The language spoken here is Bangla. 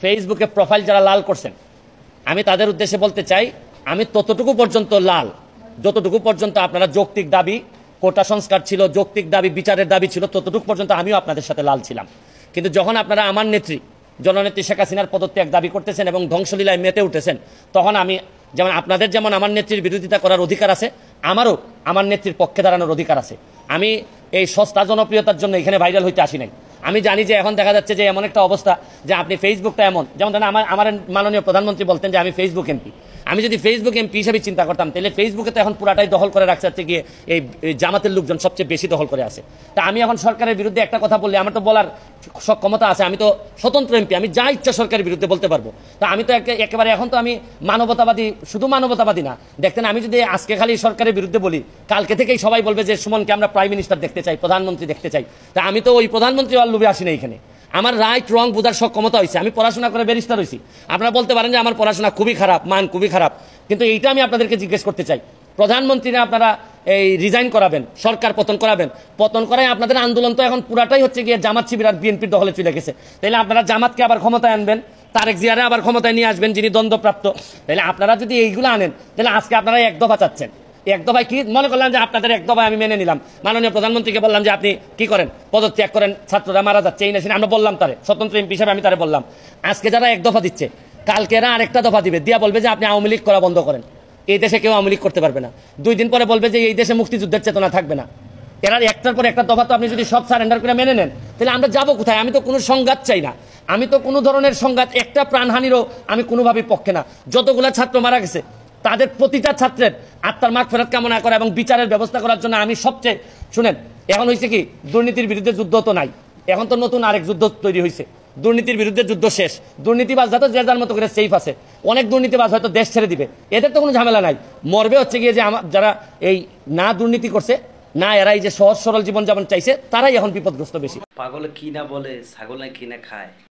ফেসবুকে প্রোফাইল যারা লাল করছেন, আমি তাদের উদ্দেশ্যে বলতে চাই, আমি ততটুকু পর্যন্ত লাল যতটুকু পর্যন্ত আপনারা যৌক্তিক দাবি কোটা সংস্কার ছিল, যৌক্তিক দাবি বিচারের দাবি ছিল, ততটুকু পর্যন্ত আমিও আপনাদের সাথে লাল ছিলাম। কিন্তু যখন আপনারা আমার নেত্রী জননেত্রী শেখ হাসিনার পদত্যাগ দাবি করতেছেন এবং ধ্বংসলীলায় মেতে উঠেছেন, তখন আমি যেমন আপনাদের যেমন আমার নেত্রীর বিরোধিতা করার অধিকার আছে, আমারও আমার নেত্রীর পক্ষে দাঁড়ানোর অধিকার আছে। আমি এই সস্তা জনপ্রিয়তার জন্য এখানে ভাইরাল হইতে আসি নাই। আমি জানি যে এখন দেখা যাচ্ছে যে এমন একটা অবস্থা যে আপনি ফেসবুকটা এমন, যেমন আমার মাননীয় প্রধানমন্ত্রী বলতেন যে আমি ফেসবুক এমপি। আমি যদি ফেসবুক এমপি হিসেবে চিন্তা করতাম, তাহলে ফেসবুকে তো এখন পুরাটাই দখল করে রাখছে হচ্ছে গিয়ে এই জামাতের লোকজন সবচেয়ে বেশি দখল করে আছে। তা আমি এখন সরকারের বিরুদ্ধে একটা কথা বললে আমার তো বলার ক্ষমতা আছে, আমি তো স্বতন্ত্র এমপি, আমি যা ইচ্ছা সরকারের বিরুদ্ধে বলতে পারবো। তা আমি তো একেবারে এখন তো আমি মানবতাবাদী, শুধু মানবতাবাদী না। দেখতেন আমি যদি আজকে খালি সরকারের বিরুদ্ধে বলি, কালকে থেকেই সবাই বলবে যে সুমনকে আমরা প্রাইম মিনিস্টার দেখতে চাই, প্রধানমন্ত্রী দেখতে চাই। তা আমি তো ওই প্রধানমন্ত্রী আর লোভে আসি না। এখানে আমার রাইট রং বোঝার সক্ষমতা হয়েছে, আমি পড়াশোনা করে ব্যারিস্টার হয়েছি। আপনারা বলতে পারেন যে আমার পড়াশোনা খুবই খারাপ, মান খুবই খারাপ, কিন্তু এইটা আমি আপনাদেরকে জিজ্ঞেস করতে চাই, প্রধানমন্ত্রীরা আপনারা এই রিজাইন করাবেন, সরকার পতন করাবেন, পতন করায় আপনাদের আন্দোলন তো এখন পুরাটাই হচ্ছে গিয়ে জামাত শিবির আর বিএনপির দখলে চলে গেছে। তাহলে আপনারা জামাতকে আবার ক্ষমতায় আনবেন, তারেক জিয়ারে আবার ক্ষমতায় নিয়ে আসবেন যিনি দ্বন্দ্বপ্রাপ্ত। তাহলে আপনারা যদি এইগুলো আনেন, তাহলে আজকে আপনারা এক দফা চাচ্ছেন। এক দফায় কি মনে করলাম যে আপনাদের এক দফায় আমি মেনে নিলাম, মাননীয় প্রধানমন্ত্রীকে বললাম যে আপনি কি করেন, পদত্যাগ করেন, ছাত্ররা মারা যাচ্ছে এই না আমরা বললাম, তারে স্বতন্ত্র এমপি হিসাবে আমি তারে বললাম। আজকে যারা এক দফা দিচ্ছে, কালকে এরা আরেকটা দফা দিবে, দিয়া বলবে যে আপনি আওয়ামী লীগ করা বন্ধ করেন, এই দেশে কেউ আওয়ামী লীগ করতে পারবে না। 2 দিন পরে বলবে যে এই দেশে মুক্তিযুদ্ধের চেতনা থাকবে না। এরা একটার পর একটা দফা তো আপনি যদি সব সারেন্ডার করে মেনে নেন, তাহলে আমরা যাবো কোথায়? আমি তো কোনো সংঘাত চাই না, আমি তো কোনো ধরনের সংঘাত, একটা প্রাণহানিরও আমি কোনোভাবেই পক্ষে না। যতগুলা ছাত্র মারা গেছে তাদের প্রতিটা ছাত্রের আত্মার মাগফিরাত কামনা করা এবং বিচারের ব্যবস্থা করার জন্য আমি সবচেয়ে, শুনেন, এখন হয়েছে কি, দুর্নীতির বিরুদ্ধে যুদ্ধ তো নাই, এখন তো নতুন আরেক যুদ্ধ তৈরি হয়েছে। দুর্নীতির বিরুদ্ধে যুদ্ধ শেষ, দুর্নীতিবাজ যত যে যার মতো করে সেফ আছে, অনেক দুর্নীতিবাজ হয়তো দেশ ছেড়ে দিবে, এদের তো কোনো ঝামেলা নাই। মরবে হচ্ছে গিয়ে যে যারা এই না দুর্নীতি করছে, না এরাই যে সহজ সরল জীবনযাপন চাইছে, তারাই এখন বিপদগ্রস্ত বেশি। পাগলে কি না বলে, ছাগলে কি না খায়।